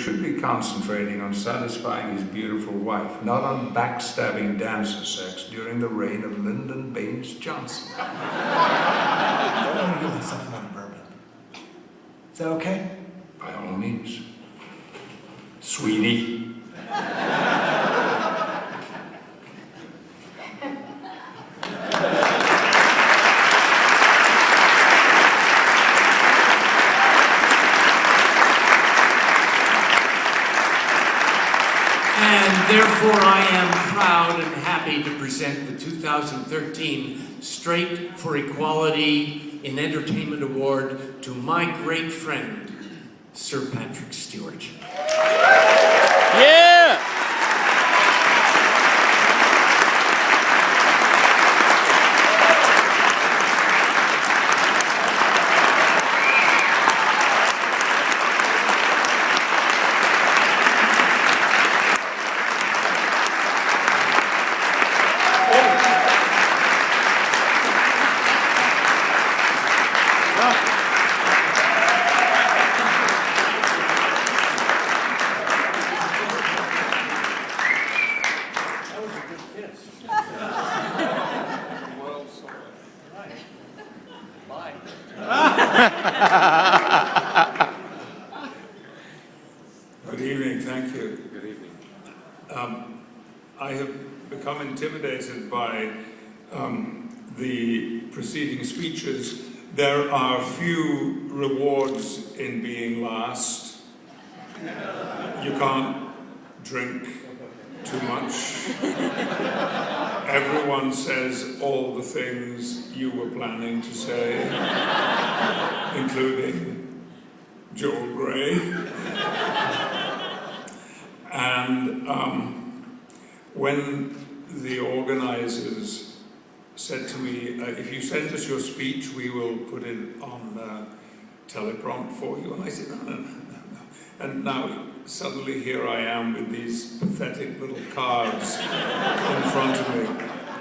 should be concentrating on satisfying his beautiful wife, not on backstabbing dancer sex during the reign of Lyndon Baines Johnson. I'm gonna give myself another bourbon. Is that okay? By all means. Sweetie. Therefore, I am proud and happy to present the 2013 Straight for Equality in Entertainment Award to my great friend, Sir Patrick Stewart. Yeah! Good evening, thank you. Good evening. I have become intimidated by the preceding speeches. There are few rewards in being last. You can't drink too much. Everyone says all the things you were planning to say, including Joel Grey. And when the organizers said to me, if you send us your speech, we will put it on teleprompt for you. And I said, no. And now suddenly here I am with these pathetic little cards in front of me.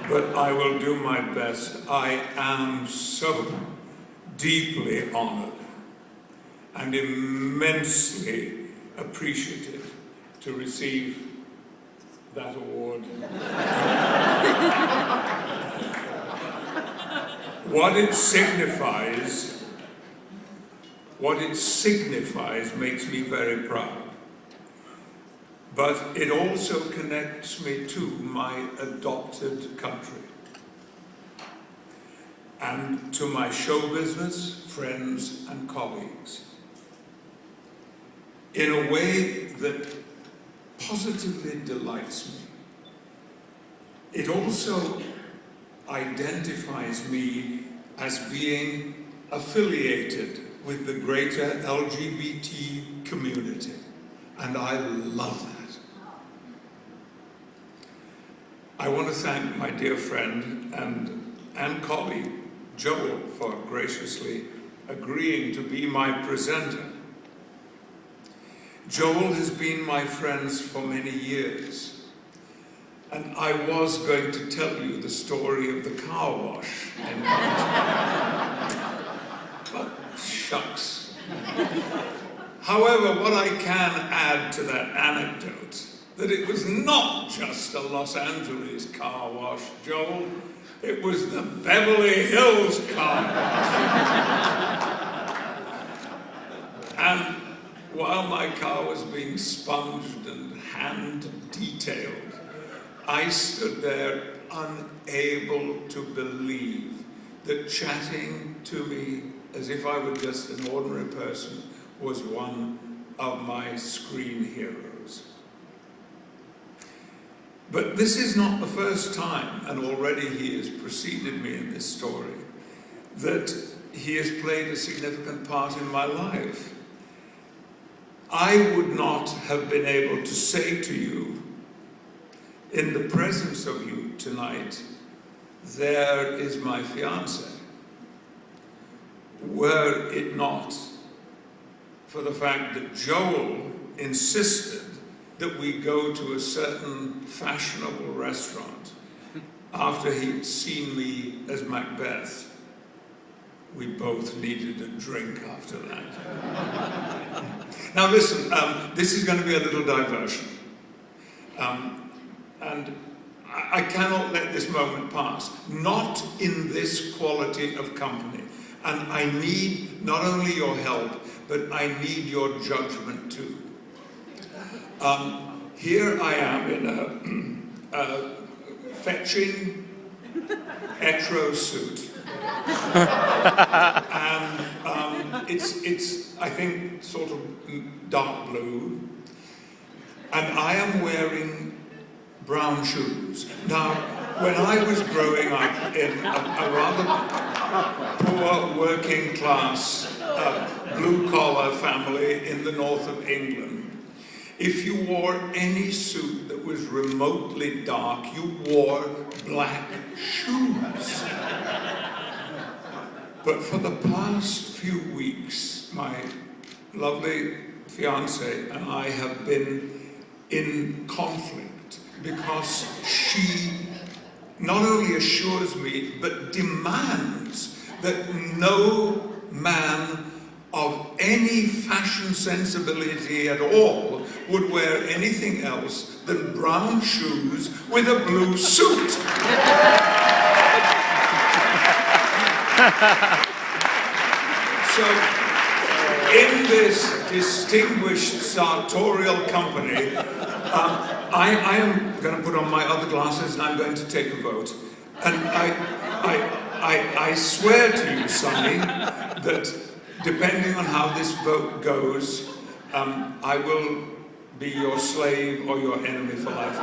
But I will do my best. I am so deeply honored and immensely appreciative to receive that award. What it signifies makes me very proud. But it also connects me to my adopted country and to my show business, friends and colleagues in a way that positively delights me. It also identifies me as being affiliated with the greater LGBT community, and I love that. I want to thank my dear friend and colleague, Joel, for graciously agreeing to be my presenter. Joel has been my friend for many years, and I was going to tell you the story of the car wash in but shucks. However, what I can add to that anecdote, that it was not just a Los Angeles car wash, Joel, it was the Beverly Hills car wash. And while my car was being sponged and hand detailed, I stood there unable to believe that chatting to me as if I were just an ordinary person was one of my screen heroes. But this is not the first time, and already he has preceded me in this story, that he has played a significant part in my life. I would not have been able to say to you, in the presence of you tonight, there is my fiancé, were it not for the fact that Joel insisted that we go to a certain fashionable restaurant after he'd seen me as Macbeth. we both needed a drink after that. Now listen, this is going to be a little diversion. And I cannot let this moment pass, not in this quality of company. And I need not only your help, but I need your judgment too. Here I am in a fetching hetero suit. And it's, I think, sort of dark blue. And I am wearing brown shoes. Now, when I was growing up in a rather poor working class blue-collar family in the north of England, if you wore any suit that was remotely dark, you wore black shoes. But for the past few weeks, my lovely fiancée and I have been in conflict because she not only assures me, but demands that no man of any fashion sensibility at all would wear anything else than brown shoes with a blue suit. So, in this distinguished sartorial company, I am going to put on my other glasses and I'm going to take a vote. And I swear to you, Sonny, that depending on how this vote goes, I will be your slave or your enemy for life.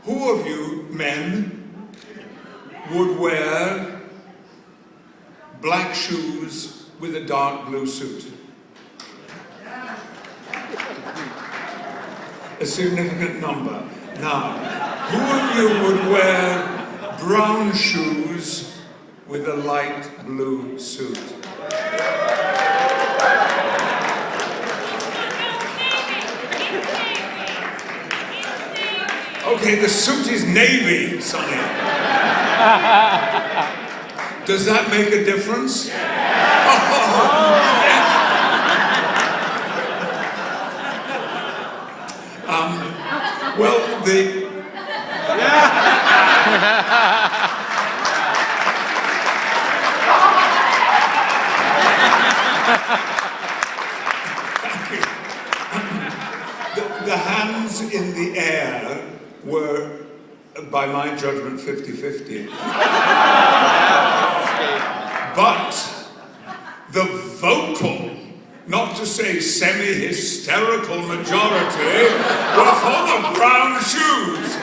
Who of you men would wear black shoes with a dark blue suit? A significant number. Now, who of you would wear brown shoes with a light blue suit? Okay, the suit is navy, Sonny. Does that make a difference? Well, the... The hands in the air were, by my judgment, 50-50. But the vocal, not to say semi-hysterical majority, were for the brown shoes.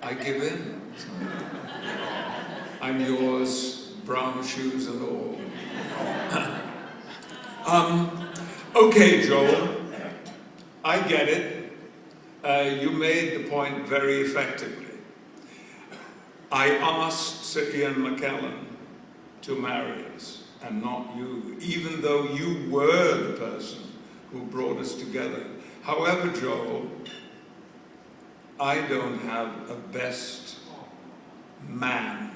I give in. I'm yours, brown shoes and all. Okay, Joel, I get it. You made the point very effectively. I asked Sir Ian McKellen to marry us, and not you, even though you were the person who brought us together. However, Joel, I don't have a best man.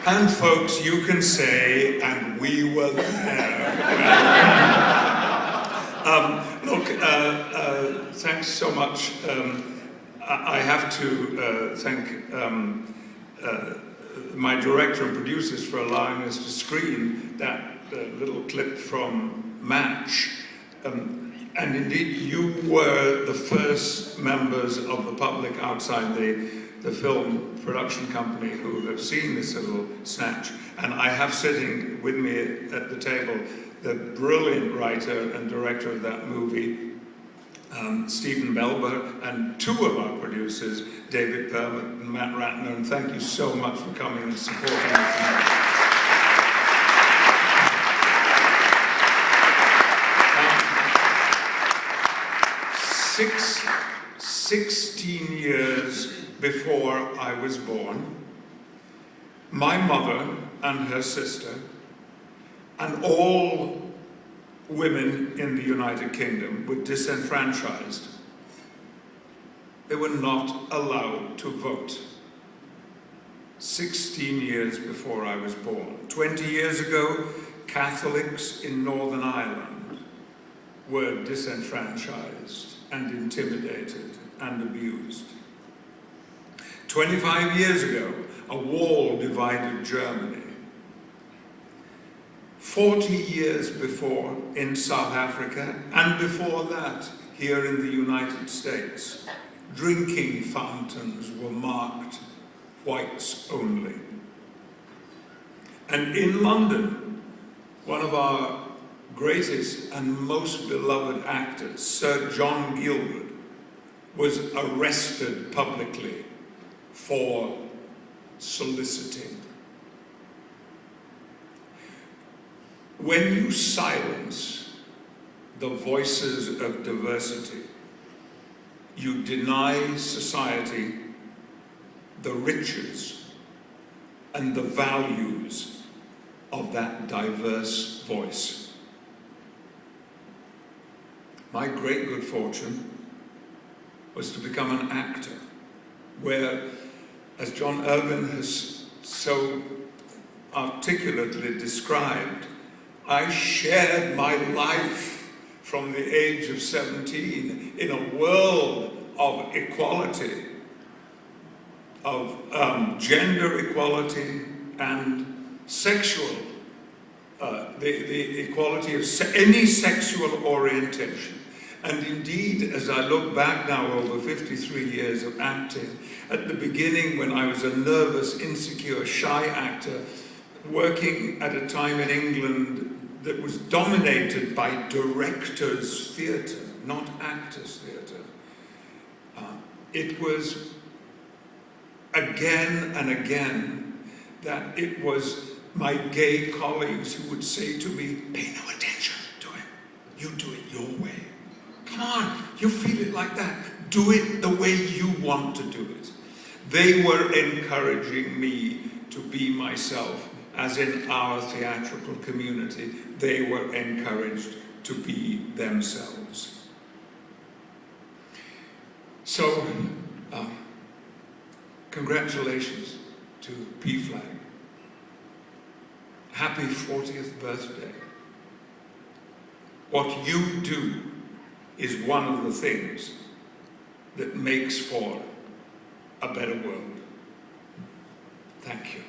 And folks, you can say, and we were there. Look, thanks so much. I have to thank my director and producers for allowing us to screen that little clip from Match. And indeed, you were the first members of the public outside the film production company who have seen this little snatch. And I have sitting with me at the table the brilliant writer and director of that movie, Stephen Belber, and two of our producers, David Permit and Matt Ratner, and thank you so much for coming and supporting us tonight. 16 years before I was born, my mother and her sister, and all women in the United Kingdom were disenfranchised. They were not allowed to vote. 16 years before I was born. 20 years ago, Catholics in Northern Ireland were disenfranchised and intimidated and abused. 25 years ago, a wall divided Germany. 40 years before, in South Africa, and before that, here in the United States, drinking fountains were marked whites only. And in London, one of our greatest and most beloved actors, Sir John Gilbert, was arrested publicly for soliciting. When you silence the voices of diversity, you deny society the riches and the values of that diverse voice. My great good fortune was to become an actor, where, as John Irvin has so articulately described, I shared my life from the age of 17 in a world of equality, of gender equality and sexual, the equality of any sexual orientation. And indeed, as I look back now over 53 years of acting, at the beginning when I was a nervous, insecure, shy actor, working at a time in England that was dominated by directors' theatre, not actors' theatre, it was again and again that it was my gay colleagues who would say to me, pay no attention to him, you do it your way. Come on, you feel it like that. Do it the way you want to do it. They were encouraging me to be myself, as in our theatrical community, they were encouraged to be themselves. So, congratulations to PFLAG. Happy 40th birthday. What you do is one of the things that makes for a better world. Thank you.